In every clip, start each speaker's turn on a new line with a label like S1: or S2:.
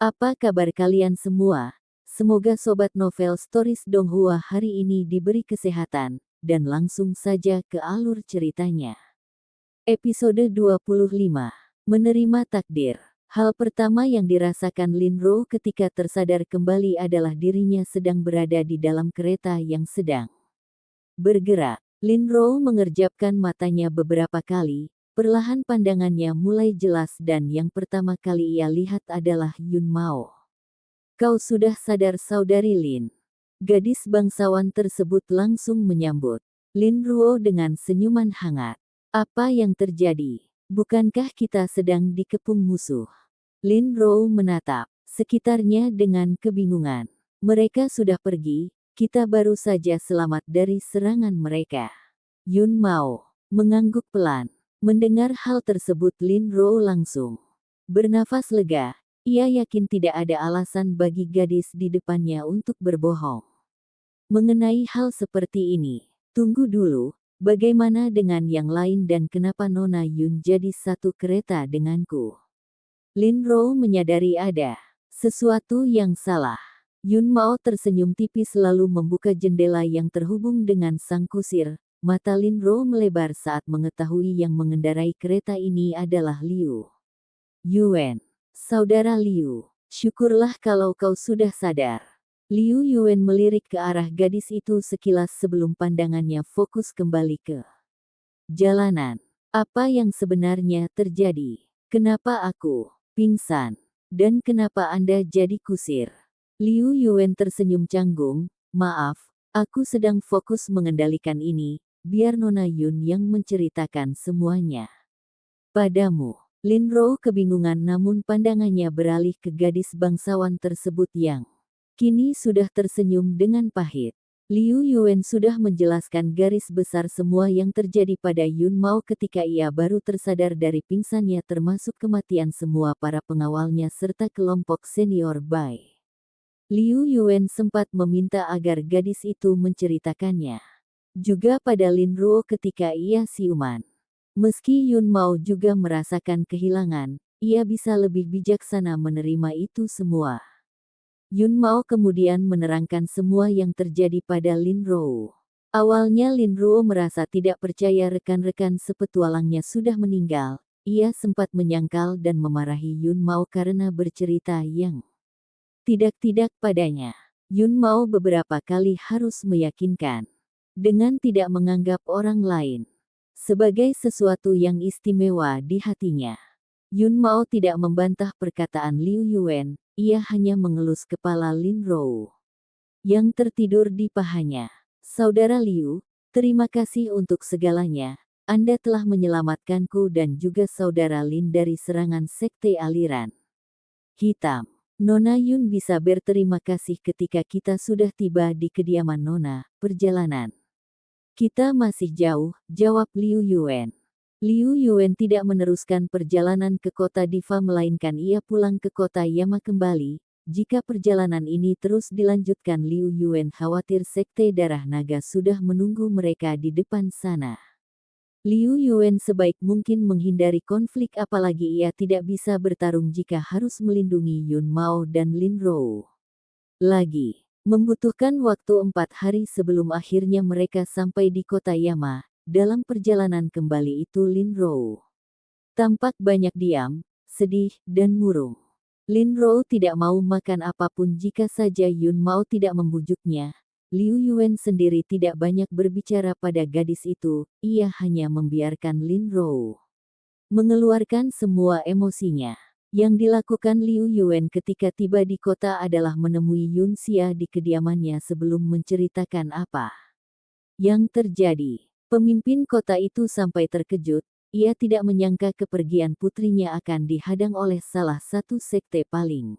S1: Apa kabar kalian semua? Semoga Sobat Novel Stories Donghua hari ini diberi kesehatan, dan langsung saja ke alur ceritanya. Episode 25. Menerima takdir. Hal pertama yang dirasakan Lin Ro ketika tersadar kembali adalah dirinya sedang berada di dalam kereta yang sedang bergerak. Lin Ro mengerjapkan matanya beberapa kali. Perlahan pandangannya mulai jelas dan yang pertama kali ia lihat adalah Yun Mao. Kau sudah sadar Saudari Lin? Gadis bangsawan tersebut langsung menyambut Lin Ruo dengan senyuman hangat. Apa yang terjadi? Bukankah kita sedang dikepung musuh? Lin Ruo menatap sekitarnya dengan kebingungan. Mereka sudah pergi, kita baru saja selamat dari serangan mereka. Yun Mao mengangguk pelan. Mendengar hal tersebut Lin Ro langsung bernafas lega. Ia yakin tidak ada alasan bagi gadis di depannya untuk berbohong mengenai hal seperti ini. Tunggu dulu, bagaimana dengan yang lain dan kenapa Nona Yun jadi satu kereta denganku? Lin Ro menyadari ada sesuatu yang salah. Yun Mao tersenyum tipis lalu membuka jendela yang terhubung dengan sang kusir. Mata Lin Ro melebar saat mengetahui yang mengendarai kereta ini adalah Liu Yuan. Saudara Liu, syukurlah kalau kau sudah sadar. Liu Yuan melirik ke arah gadis itu sekilas sebelum pandangannya fokus kembali ke jalanan. Apa yang sebenarnya terjadi? Kenapa aku pingsan? Dan kenapa Anda jadi kusir? Liu Yuan tersenyum canggung. Maaf, aku sedang fokus mengendalikan ini. Biar Nona Yun yang menceritakan semuanya padamu. Lin Ro kebingungan namun pandangannya beralih ke gadis bangsawan tersebut yang kini sudah tersenyum dengan pahit. Liu Yuan sudah menjelaskan garis besar semua yang terjadi pada Yun Mao ketika ia baru tersadar dari pingsannya termasuk kematian semua para pengawalnya serta kelompok senior Bai. Liu Yuan sempat meminta agar gadis itu menceritakannya juga pada Lin Ruo ketika ia siuman. Meski Yun Mao juga merasakan kehilangan, ia bisa lebih bijaksana menerima itu semua. Yun Mao kemudian menerangkan semua yang terjadi pada Lin Ruo. Awalnya Lin Ruo merasa tidak percaya rekan-rekan sepetualangnya sudah meninggal. Ia sempat menyangkal dan memarahi Yun Mao karena bercerita yang tidak-tidak padanya. Yun Mao beberapa kali harus meyakinkan dengan tidak menganggap orang lain sebagai sesuatu yang istimewa di hatinya. Yun Mao tidak membantah perkataan Liu Yuan, ia hanya mengelus kepala Lin Ro yang tertidur di pahanya. Saudara Liu, terima kasih untuk segalanya. Anda telah menyelamatkanku dan juga saudara Lin dari serangan sekte aliran hitam. Nona Yun bisa berterima kasih ketika kita sudah tiba di kediaman Nona. Perjalanan kita masih jauh, jawab Liu Yuan. Liu Yuan tidak meneruskan perjalanan ke kota Diva melainkan ia pulang ke kota Yama kembali. Jika perjalanan ini terus dilanjutkan Liu Yuan khawatir sekte darah naga sudah menunggu mereka di depan sana. Liu Yuan sebaik mungkin menghindari konflik apalagi ia tidak bisa bertarung jika harus melindungi Yun Mao dan Lin Ro. Lagi membutuhkan waktu 4 hari sebelum akhirnya mereka sampai di kota Yama. Dalam perjalanan kembali itu Lin Ro tampak banyak diam, sedih, dan murung. Lin Ro tidak mau makan apapun jika saja Yun Mao tidak membujuknya. Liu Yuan sendiri tidak banyak berbicara pada gadis itu, ia hanya membiarkan Lin Ro mengeluarkan semua emosinya. Yang dilakukan Liu Yuan ketika tiba di kota adalah menemui Yun Xia di kediamannya sebelum menceritakan apa yang terjadi. Pemimpin kota itu sampai terkejut, ia tidak menyangka kepergian putrinya akan dihadang oleh salah satu sekte paling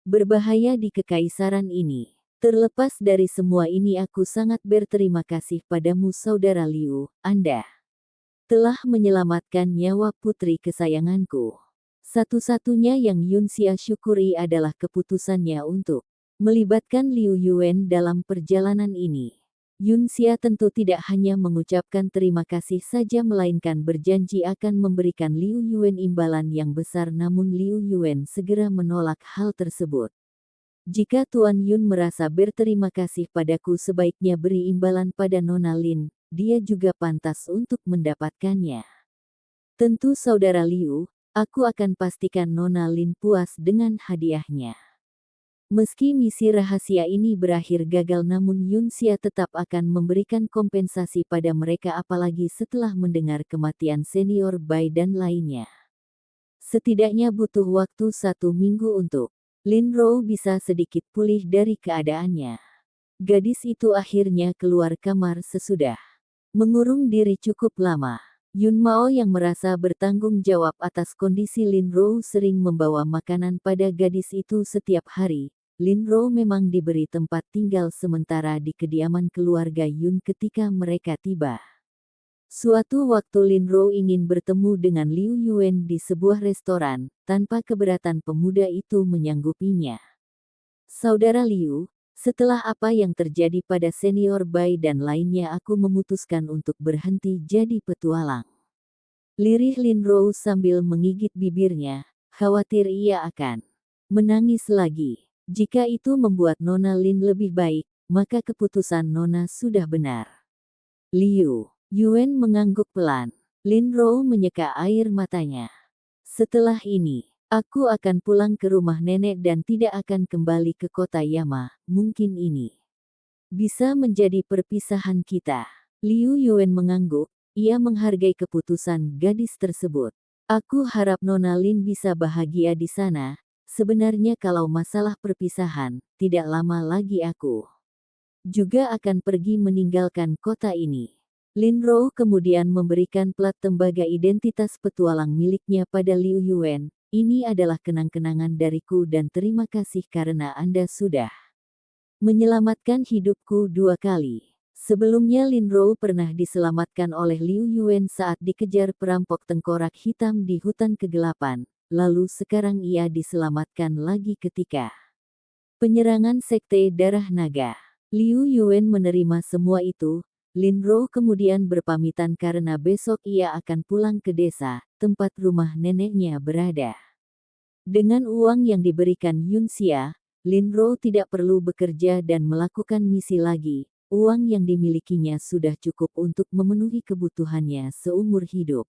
S1: berbahaya di kekaisaran ini. Terlepas dari semua ini aku sangat berterima kasih padamu saudara Liu, Anda telah menyelamatkan nyawa putri kesayanganku. Satu-satunya yang Yun Xia syukuri adalah keputusannya untuk melibatkan Liu Yuan dalam perjalanan ini. Yun Xia tentu tidak hanya mengucapkan terima kasih saja melainkan berjanji akan memberikan Liu Yuan imbalan yang besar, namun Liu Yuan segera menolak hal tersebut. Jika Tuan Yun merasa berterima kasih padaku, sebaiknya beri imbalan pada Nona Lin, dia juga pantas untuk mendapatkannya. Tentu saudara Liu, aku akan pastikan Nona Lin puas dengan hadiahnya. Meski misi rahasia ini berakhir gagal, namun Yun Xia tetap akan memberikan kompensasi pada mereka, apalagi setelah mendengar kematian senior Bai dan lainnya. Setidaknya butuh waktu 1 minggu untuk Lin Rou bisa sedikit pulih dari keadaannya. Gadis itu akhirnya keluar kamar sesudah mengurung diri cukup lama. Yun Mao yang merasa bertanggung jawab atas kondisi Lin Rou sering membawa makanan pada gadis itu setiap hari. Lin Rou memang diberi tempat tinggal sementara di kediaman keluarga Yun ketika mereka tiba. Suatu waktu Lin Rou ingin bertemu dengan Liu Yuan di sebuah restoran, tanpa keberatan pemuda itu menyanggupinya. Saudara Liu, setelah apa yang terjadi pada senior Bai dan lainnya, aku memutuskan untuk berhenti jadi petualang. Lirih Lin Rou sambil menggigit bibirnya, khawatir ia akan menangis lagi. Jika itu membuat Nona Lin lebih baik, maka keputusan Nona sudah benar. Liu Yuan mengangguk pelan. Lin Rou menyeka air matanya. Setelah ini, aku akan pulang ke rumah nenek dan tidak akan kembali ke kota Yama. Mungkin ini bisa menjadi perpisahan kita. Liu Yuan mengangguk, ia menghargai keputusan gadis tersebut. Aku harap Nona Lin bisa bahagia di sana. Sebenarnya kalau masalah perpisahan, tidak lama lagi aku juga akan pergi meninggalkan kota ini. Lin Rou kemudian memberikan plat tembaga identitas petualang miliknya pada Liu Yuan. Ini adalah kenang-kenangan dariku dan terima kasih karena Anda sudah menyelamatkan hidupku 2 kali. Sebelumnya Lin Rou pernah diselamatkan oleh Liu Yuan saat dikejar perampok tengkorak hitam di hutan kegelapan. Lalu sekarang ia diselamatkan lagi ketika penyerangan Sekte Darah Naga. Liu Yuan menerima semua itu. Lin Rou kemudian berpamitan karena besok ia akan pulang ke desa, tempat rumah neneknya berada. Dengan uang yang diberikan Yun Xia, Lin Rou tidak perlu bekerja dan melakukan misi lagi. Uang yang dimilikinya sudah cukup untuk memenuhi kebutuhannya seumur hidup.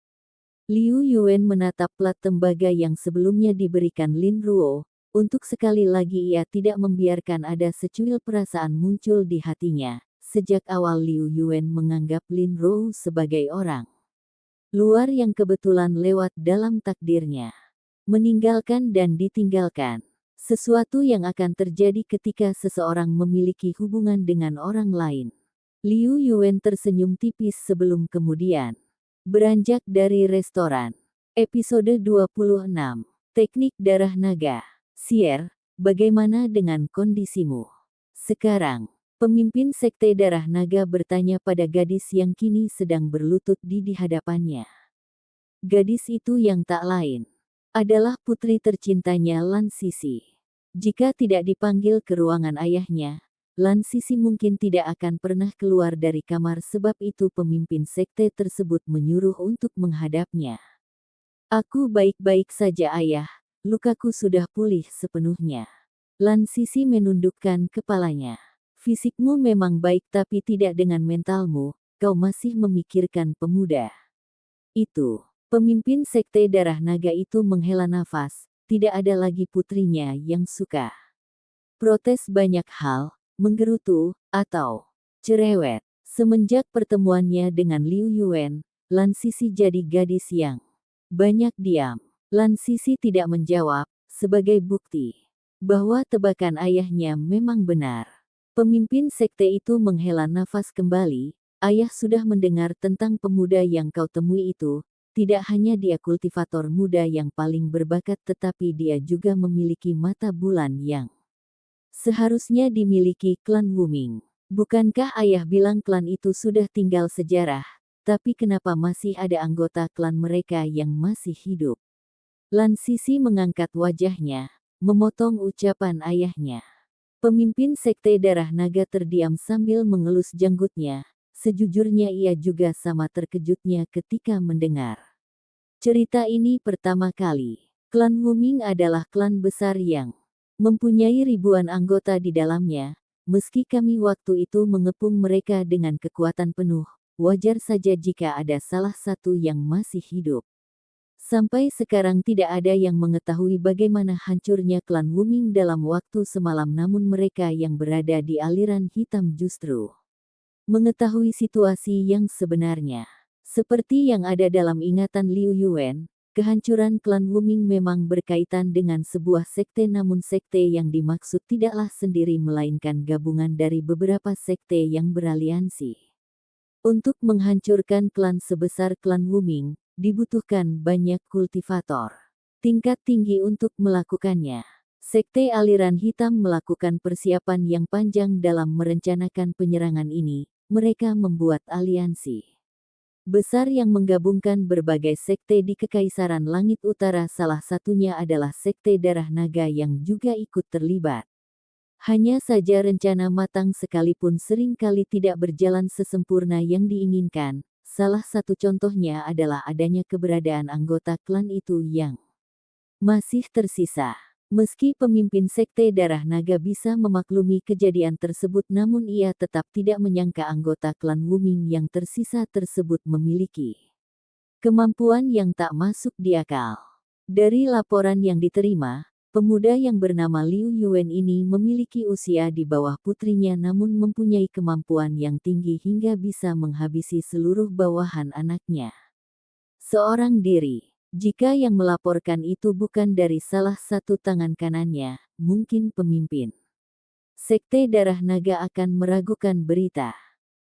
S1: Liu Yuan menatap plat tembaga yang sebelumnya diberikan Lin Rou. Untuk sekali lagi ia tidak membiarkan ada secuil perasaan muncul di hatinya. Sejak awal Liu Yuan menganggap Lin Rou sebagai orang luar yang kebetulan lewat dalam takdirnya. Meninggalkan dan ditinggalkan. Sesuatu yang akan terjadi ketika seseorang memiliki hubungan dengan orang lain. Liu Yuan tersenyum tipis sebelum kemudian beranjak dari restoran. Episode 26. Teknik Darah Naga. Sier, bagaimana dengan kondisimu sekarang? Pemimpin Sekte Darah Naga bertanya pada gadis yang kini sedang berlutut di hadapannya. Gadis itu yang tak lain adalah putri tercintanya Lan Sisi. Jika tidak dipanggil ke ruangan ayahnya, Lan Sisi mungkin tidak akan pernah keluar dari kamar, sebab itu pemimpin sekte tersebut menyuruh untuk menghadapnya. Aku baik-baik saja ayah, lukaku sudah pulih sepenuhnya. Lan Sisi menundukkan kepalanya. Fisikmu memang baik tapi tidak dengan mentalmu, kau masih memikirkan pemuda. Itu, pemimpin sekte Darah Naga itu menghela nafas, tidak ada lagi putrinya yang suka protes banyak hal, menggerutu, atau cerewet. Semenjak pertemuannya dengan Liu Yuan, Lan Sisi jadi gadis yang banyak diam. Lan Sisi tidak menjawab, sebagai bukti bahwa tebakan ayahnya memang benar. Pemimpin sekte itu menghela nafas kembali, ayah sudah mendengar tentang pemuda yang kau temui itu. Tidak hanya dia kultivator muda yang paling berbakat, tetapi dia juga memiliki mata bulan yang seharusnya dimiliki klan Wuming. Bukankah ayah bilang klan itu sudah tinggal sejarah, tapi kenapa masih ada anggota klan mereka yang masih hidup? Lan Sisi mengangkat wajahnya, memotong ucapan ayahnya. Pemimpin Sekte Darah Naga terdiam sambil mengelus janggutnya. Sejujurnya ia juga sama terkejutnya ketika mendengar cerita ini pertama kali. Klan Wuming adalah klan besar yang mempunyai ribuan anggota di dalamnya. Meski kami waktu itu mengepung mereka dengan kekuatan penuh, wajar saja jika ada salah satu yang masih hidup. Sampai sekarang tidak ada yang mengetahui bagaimana hancurnya klan Wuming dalam waktu semalam, namun mereka yang berada di aliran hitam justru mengetahui situasi yang sebenarnya. Seperti yang ada dalam ingatan Liu Yuan, kehancuran klan Wuming memang berkaitan dengan sebuah sekte, namun sekte yang dimaksud tidaklah sendiri melainkan gabungan dari beberapa sekte yang beraliansi. Untuk menghancurkan klan sebesar klan Wuming, dibutuhkan banyak kultivator tingkat tinggi untuk melakukannya. Sekte aliran hitam melakukan persiapan yang panjang dalam merencanakan penyerangan ini. Mereka membuat aliansi besar yang menggabungkan berbagai sekte di Kekaisaran Langit Utara. Salah satunya adalah Sekte Darah Naga yang juga ikut terlibat. Hanya saja rencana matang sekalipun seringkali tidak berjalan sesempurna yang diinginkan. Salah satu contohnya adalah adanya keberadaan anggota klan itu yang masih tersisa. Meski pemimpin Sekte Darah Naga bisa memaklumi kejadian tersebut, namun ia tetap tidak menyangka anggota klan Wuming yang tersisa tersebut memiliki kemampuan yang tak masuk di akal. Dari laporan yang diterima, pemuda yang bernama Liu Yuan ini memiliki usia di bawah putrinya, namun mempunyai kemampuan yang tinggi hingga bisa menghabisi seluruh bawahan anaknya seorang diri. Jika yang melaporkan itu bukan dari salah satu tangan kanannya, mungkin pemimpin Sekte Darah Naga akan meragukan berita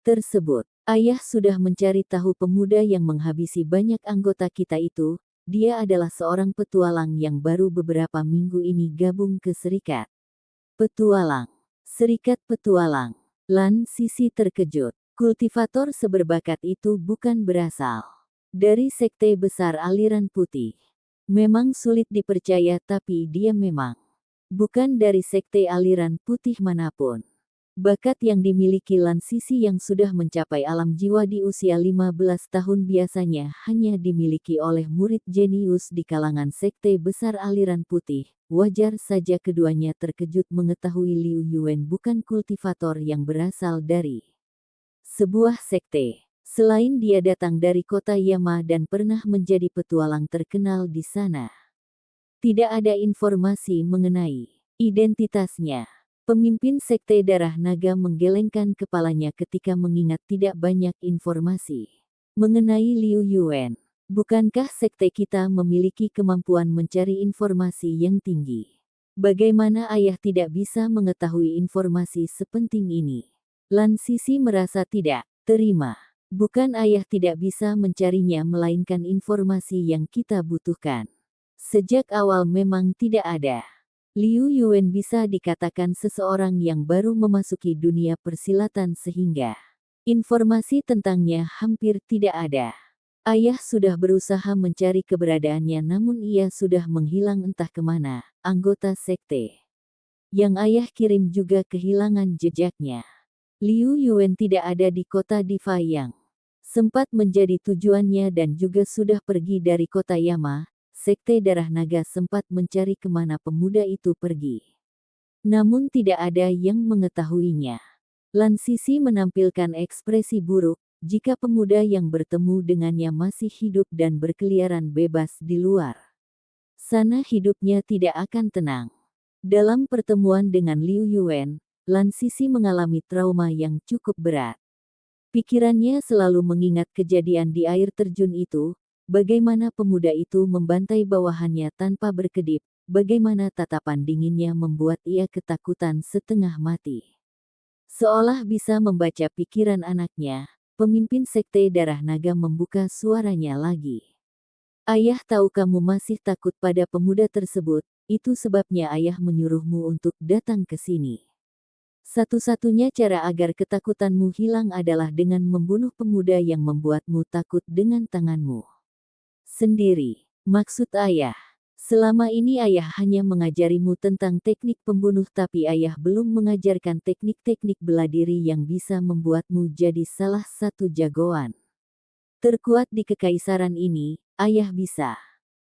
S1: tersebut. Ayah sudah mencari tahu pemuda yang menghabisi banyak anggota kita itu. Dia adalah seorang petualang yang baru beberapa minggu ini gabung ke Serikat Petualang. Serikat Petualang. Lan Sisi terkejut. Kultivator seberbakat itu bukan berasal dari sekte besar aliran putih. Memang sulit dipercaya, tapi dia memang bukan dari sekte aliran putih manapun. Bakat yang dimiliki Lan Sisi yang sudah mencapai alam jiwa di usia 15 tahun biasanya hanya dimiliki oleh murid jenius di kalangan sekte besar aliran putih. Wajar saja keduanya terkejut mengetahui Liu Yuan bukan kultivator yang berasal dari sebuah sekte. Selain dia datang dari kota Yama dan pernah menjadi petualang terkenal di sana, tidak ada informasi mengenai identitasnya. Pemimpin Sekte Darah Naga menggelengkan kepalanya ketika mengingat tidak banyak informasi mengenai Liu Yuan. Bukankah sekte kita memiliki kemampuan mencari informasi yang tinggi? Bagaimana ayah tidak bisa mengetahui informasi sepenting ini? Lan Sisi merasa tidak terima. Bukan ayah tidak bisa mencarinya, melainkan informasi yang kita butuhkan sejak awal memang tidak ada. Liu Yuan bisa dikatakan seseorang yang baru memasuki dunia persilatan sehingga informasi tentangnya hampir tidak ada. Ayah sudah berusaha mencari keberadaannya, namun ia sudah menghilang entah kemana. Anggota sekte yang ayah kirim juga kehilangan jejaknya. Liu Yuan tidak ada di kota Diva yang sempat menjadi tujuannya dan juga sudah pergi dari kota Yama. Sekte Darah Naga sempat mencari kemana pemuda itu pergi, namun tidak ada yang mengetahuinya. Lan Sisi menampilkan ekspresi buruk jika pemuda yang bertemu dengannya masih hidup dan berkeliaran bebas di luar sana, hidupnya tidak akan tenang. Dalam pertemuan dengan Liu Yuan, Lan Sisi mengalami trauma yang cukup berat. Pikirannya selalu mengingat kejadian di air terjun itu, bagaimana pemuda itu membantai bawahannya tanpa berkedip, bagaimana tatapan dinginnya membuat ia ketakutan setengah mati. Seolah bisa membaca pikiran anaknya, pemimpin Sekte Darah Naga membuka suaranya lagi. Ayah tahu kamu masih takut pada pemuda tersebut, itu sebabnya ayah menyuruhmu untuk datang ke sini. Satu-satunya cara agar ketakutanmu hilang adalah dengan membunuh pemuda yang membuatmu takut dengan tanganmu sendiri. Maksud ayah, Selama ini ayah hanya mengajarimu tentang teknik pembunuh tapi ayah belum mengajarkan teknik-teknik bela diri yang bisa membuatmu jadi salah satu jagoan terkuat di kekaisaran ini. Ayah bisa.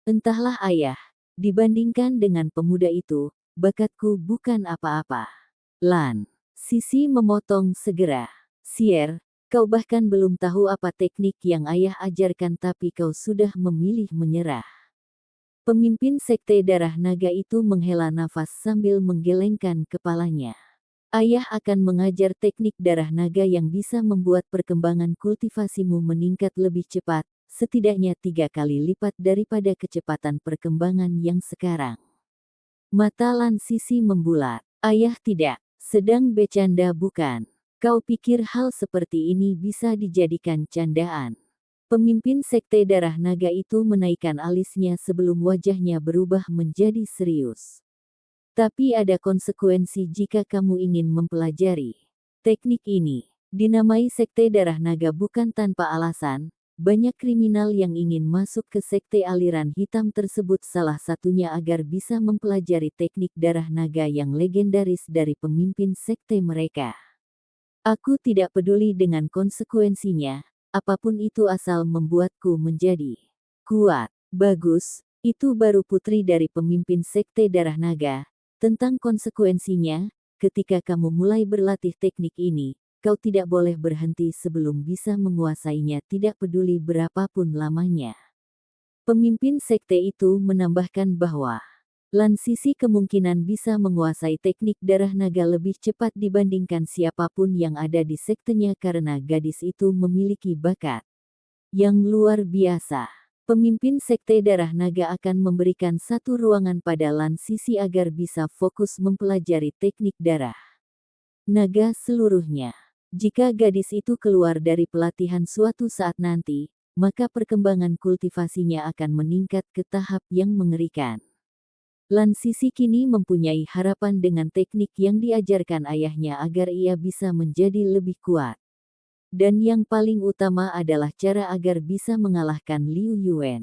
S1: Entahlah ayah, dibandingkan dengan pemuda itu, bakatku bukan apa-apa. Lan. Sisi memotong segera. Sier, kau bahkan belum tahu apa teknik yang ayah ajarkan tapi kau sudah memilih menyerah. Pemimpin Sekte Darah Naga itu menghela nafas sambil menggelengkan kepalanya. Ayah akan mengajar teknik darah naga yang bisa membuat perkembangan kultivasimu meningkat lebih cepat, setidaknya 3 kali lipat daripada kecepatan perkembangan yang sekarang. Mata Lan Sisi membulat. Ayah tidak sedang bercanda bukan? Kau pikir hal seperti ini bisa dijadikan candaan? Pemimpin Sekte Darah Naga itu menaikkan alisnya sebelum wajahnya berubah menjadi serius. Tapi ada konsekuensi jika kamu ingin mempelajari teknik ini. Dinamai Sekte Darah Naga bukan tanpa alasan. Banyak kriminal yang ingin masuk ke sekte aliran hitam tersebut, salah satunya agar bisa mempelajari teknik darah naga yang legendaris dari pemimpin sekte mereka. Aku tidak peduli dengan konsekuensinya, apapun itu asal membuatku menjadi kuat. Bagus, itu baru putri dari pemimpin sekte darah naga. Tentang konsekuensinya, ketika kamu mulai berlatih teknik ini, kau tidak boleh berhenti sebelum bisa menguasainya, tidak peduli berapapun lamanya. Pemimpin sekte itu menambahkan bahwa Lan Sisi kemungkinan bisa menguasai teknik darah naga lebih cepat dibandingkan siapapun yang ada di sektenya karena gadis itu memiliki bakat yang luar biasa. Pemimpin Sekte Darah Naga akan memberikan satu ruangan pada Lan Sisi agar bisa fokus mempelajari teknik darah naga seluruhnya. Jika gadis itu keluar dari pelatihan suatu saat nanti, maka perkembangan kultivasinya akan meningkat ke tahap yang mengerikan. Lan Sisi kini mempunyai harapan dengan teknik yang diajarkan ayahnya agar ia bisa menjadi lebih kuat. Dan yang paling utama adalah cara agar bisa mengalahkan Liu Yuan.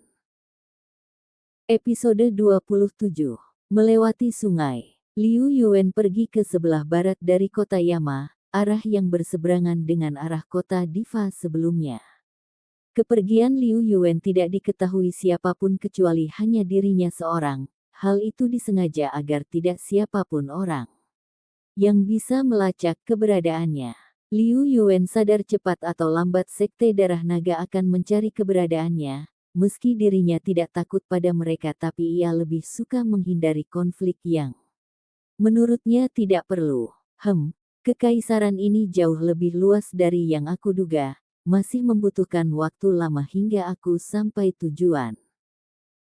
S1: Episode 27. Melewati sungai. Liu Yuan pergi ke sebelah barat dari kota Yama, arah yang berseberangan dengan arah kota Diva sebelumnya. Kepergian Liu Yuan tidak diketahui siapapun kecuali hanya dirinya seorang. Hal itu disengaja agar tidak siapapun orang yang bisa melacak keberadaannya. Liu Yuan sadar cepat atau lambat Sekte Darah Naga akan mencari keberadaannya, meski dirinya tidak takut pada mereka tapi ia lebih suka menghindari konflik yang menurutnya tidak perlu. Kekaisaran ini jauh lebih luas dari yang aku duga, masih membutuhkan waktu lama hingga aku sampai tujuan.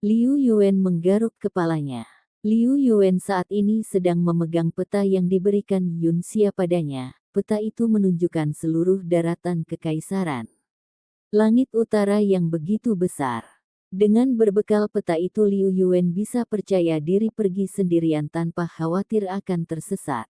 S1: Liu Yuan menggaruk kepalanya. Liu Yuan saat ini sedang memegang peta yang diberikan Yun Xia padanya. Peta itu menunjukkan seluruh daratan kekaisaran langit utara yang begitu besar. Dengan berbekal peta itu Liu Yuan bisa percaya diri pergi sendirian tanpa khawatir akan tersesat.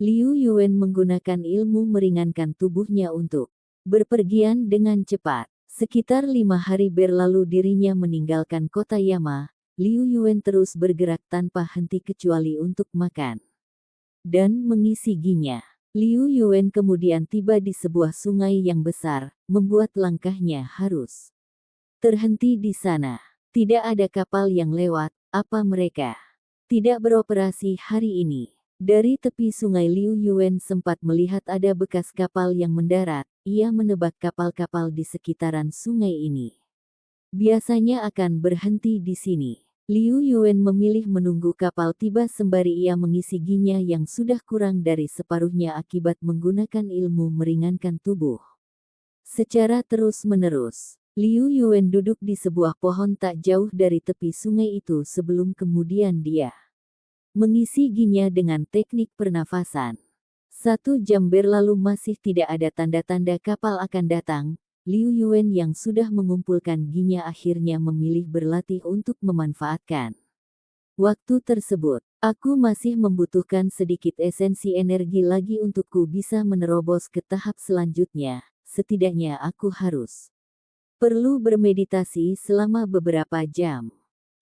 S1: Liu Yuan menggunakan ilmu meringankan tubuhnya untuk berpergian dengan cepat. Sekitar 5 hari berlalu dirinya meninggalkan kota Yama. Liu Yuan terus bergerak tanpa henti kecuali untuk makan dan mengisi ginya. Liu Yuan kemudian tiba di sebuah sungai yang besar, membuat langkahnya harus terhenti di sana. Tidak ada kapal yang lewat, apa mereka tidak beroperasi hari ini? Dari tepi sungai Liu Yuan sempat melihat ada bekas kapal yang mendarat, ia menebak kapal-kapal di sekitaran sungai ini biasanya akan berhenti di sini. Liu Yuan memilih menunggu kapal tiba sembari ia mengisi ginya yang sudah kurang dari separuhnya akibat menggunakan ilmu meringankan tubuh. Secara terus-menerus, Liu Yuan duduk di sebuah pohon tak jauh dari tepi sungai itu sebelum kemudian dia mengisi ginya dengan teknik pernafasan. 1 jam berlalu masih tidak ada tanda-tanda kapal akan datang. Liu Yuan yang sudah mengumpulkan ginya akhirnya memilih berlatih untuk memanfaatkan waktu tersebut. Aku masih membutuhkan sedikit esensi energi lagi untukku bisa menerobos ke tahap selanjutnya. Setidaknya aku harus perlu bermeditasi selama beberapa jam.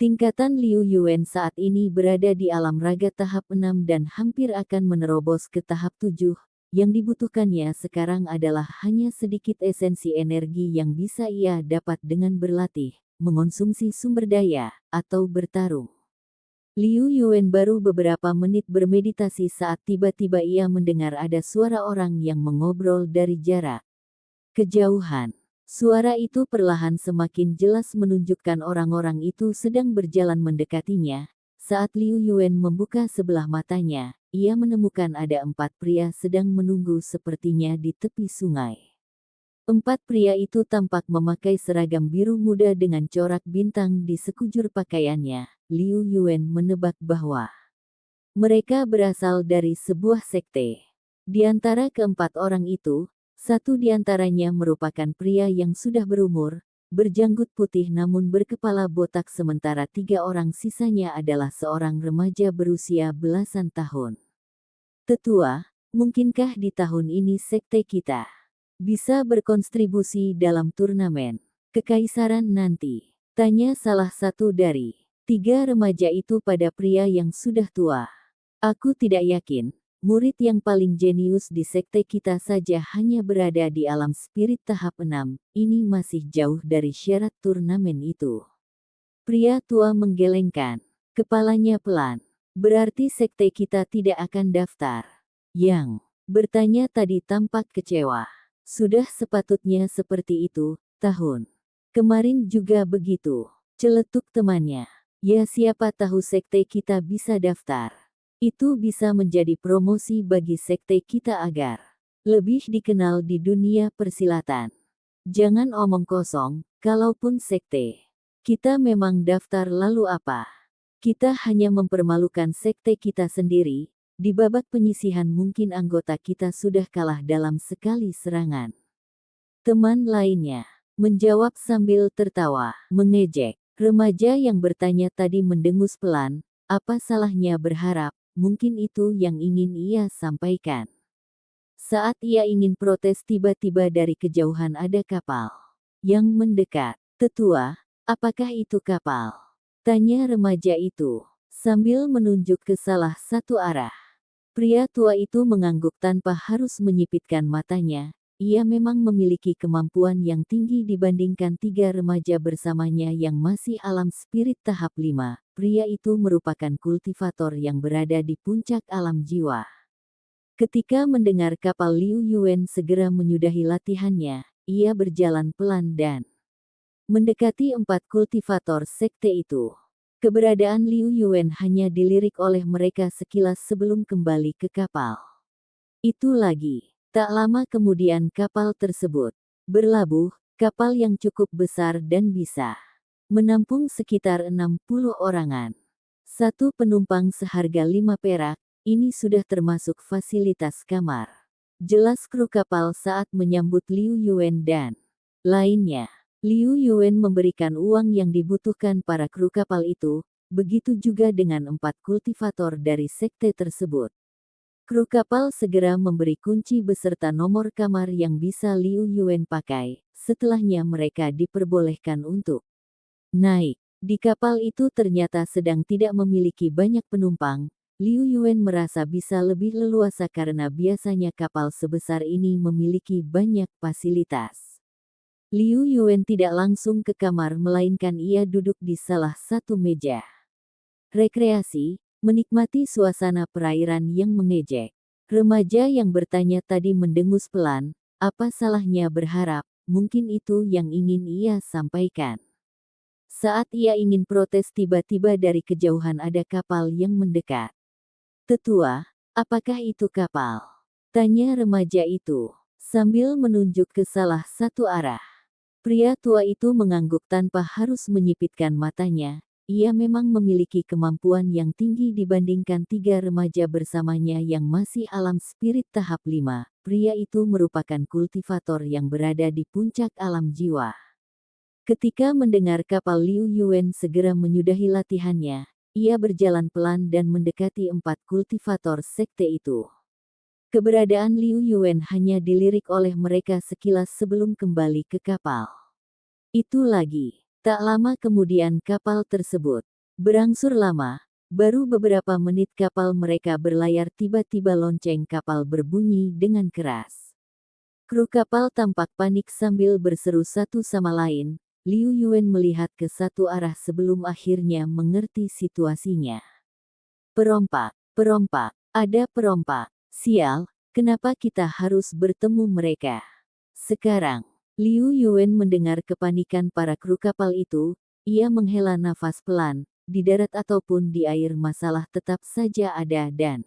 S1: Tingkatan Liu Yuan saat ini berada di alam raga tahap 6 dan hampir akan menerobos ke tahap 7. Yang dibutuhkannya sekarang adalah hanya sedikit esensi energi yang bisa ia dapat dengan berlatih, mengonsumsi sumber daya, atau bertarung. Liu Yuan baru beberapa menit bermeditasi saat tiba-tiba ia mendengar ada suara orang yang mengobrol dari jarak kejauhan. Suara itu perlahan semakin jelas menunjukkan orang-orang itu sedang berjalan mendekatinya. Saat Liu Yuan membuka sebelah matanya, ia menemukan ada 4 pria sedang menunggu sepertinya di tepi sungai. 4 pria itu tampak memakai seragam biru muda dengan corak bintang di sekujur pakaiannya. Liu Yuan menebak bahwa mereka berasal dari sebuah sekte. Di antara keempat orang itu, satu di antaranya merupakan pria yang sudah berumur, berjanggut putih namun berkepala botak sementara 3 orang sisanya adalah seorang remaja berusia belasan tahun. Tetua, mungkinkah di tahun ini sekte kita bisa berkontribusi dalam turnamen kekaisaran nanti? Tanya salah satu dari 3 remaja itu pada pria yang sudah tua. Aku tidak yakin, murid yang paling jenius di sekte kita saja hanya berada di alam spirit tahap 6, ini masih jauh dari syarat turnamen itu. Pria tua menggelengkan kepalanya pelan. Berarti sekte kita tidak akan daftar. Yang bertanya tadi tampak kecewa. Sudah sepatutnya seperti itu, tahun kemarin juga begitu. Celetuk temannya. Ya siapa tahu sekte kita bisa daftar. Itu bisa menjadi promosi bagi sekte kita agar lebih dikenal di dunia persilatan. Jangan omong kosong, kalaupun sekte kita memang daftar lalu apa? Kita hanya mempermalukan sekte kita sendiri. Di babak penyisihan mungkin anggota kita sudah kalah dalam sekali serangan. Teman lainnya menjawab sambil tertawa, mengejek. Remaja yang bertanya tadi mendengus pelan, apa salahnya berharap, mungkin itu yang ingin ia sampaikan. Saat ia ingin protes tiba-tiba dari kejauhan ada kapal yang mendekat. Tetua, apakah itu kapal? Tanya remaja itu, sambil menunjuk ke salah satu arah. Pria tua itu mengangguk tanpa harus menyipitkan matanya. Ia memang memiliki kemampuan yang tinggi dibandingkan 3 remaja bersamanya yang masih alam spirit tahap 5. Pria itu merupakan kultivator yang berada di puncak alam jiwa. Ketika mendengar kapal Liu Yuan segera menyudahi latihannya, ia berjalan pelan dan mendekati 4 kultivator sekte itu. Keberadaan Liu Yuan hanya dilirik oleh mereka sekilas sebelum kembali ke kapal. Itu lagi. Tak lama kemudian kapal tersebut berlabuh, kapal yang cukup besar dan bisa menampung sekitar 60 orangan. Satu penumpang seharga 5 perak, ini sudah termasuk fasilitas kamar. Jelas kru kapal saat menyambut Liu Yuan dan lainnya. Liu Yuan memberikan uang yang dibutuhkan para kru kapal itu, begitu juga dengan 4 kultivator dari sekte tersebut. Kru kapal segera memberi kunci beserta nomor kamar yang bisa Liu Yuan pakai. Setelahnya mereka diperbolehkan untuk naik. Di kapal itu ternyata sedang tidak memiliki banyak penumpang. Liu Yuan merasa bisa lebih leluasa karena biasanya kapal sebesar ini memiliki banyak fasilitas. Liu Yuan tidak langsung ke kamar melainkan ia duduk di salah satu meja rekreasi, menikmati suasana perairan yang mengejek. Remaja yang bertanya tadi mendengus pelan, apa salahnya berharap, mungkin itu yang ingin ia sampaikan. Saat ia ingin protes tiba-tiba dari kejauhan ada kapal yang mendekat. Tetua, apakah itu kapal? Tanya remaja itu, sambil menunjuk ke salah satu arah. Pria tua itu mengangguk tanpa harus menyipitkan matanya. Ia memang memiliki kemampuan yang tinggi dibandingkan 3 remaja bersamanya yang masih alam spirit tahap 5. Pria itu merupakan kultivator yang berada di puncak alam jiwa. Ketika mendengar kapal Liu Yuan segera menyudahi latihannya, ia berjalan pelan dan mendekati 4 kultivator sekte itu. Keberadaan Liu Yuan hanya dilirik oleh mereka sekilas sebelum kembali ke kapal. Itu lagi. Tak lama kemudian kapal tersebut Berangsur lama, baru beberapa menit kapal mereka berlayar tiba-tiba lonceng kapal berbunyi dengan keras. Kru kapal tampak panik sambil berseru satu sama lain. Liu Yuan melihat ke satu arah sebelum akhirnya mengerti situasinya. Perompak, perompak, ada perompak. Sial, kenapa kita harus bertemu mereka? Sekarang, Liu Yuan mendengar kepanikan para kru kapal itu. Ia menghela nafas pelan. Di darat ataupun di air masalah tetap saja ada dan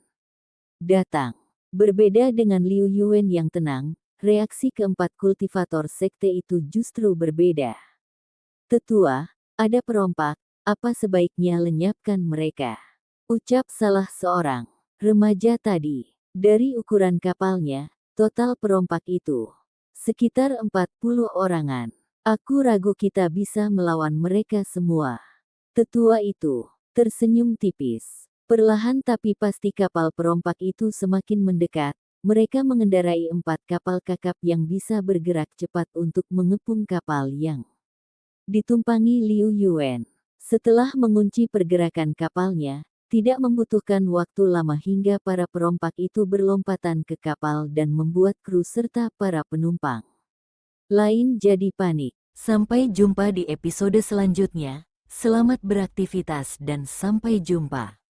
S1: datang. Berbeda dengan Liu Yuan yang tenang, reaksi keempat kultivator sekte itu justru berbeda. Tetua, ada perompak, apa sebaiknya lenyapkan mereka? Ucap salah seorang remaja tadi. Dari ukuran kapalnya, total perompak itu sekitar 40 orangan. Aku ragu kita bisa melawan mereka semua. Tetua itu tersenyum tipis. Perlahan tapi pasti kapal perompak itu semakin mendekat. Mereka mengendarai 4 kapal kakap yang bisa bergerak cepat untuk mengepung kapal yang ditumpangi Liu Yuan. Setelah mengunci pergerakan kapalnya, tidak membutuhkan waktu lama hingga para perompak itu berlompatan ke kapal dan membuat kru serta para penumpang lain jadi panik. Sampai jumpa di episode selanjutnya. Selamat beraktivitas dan sampai jumpa.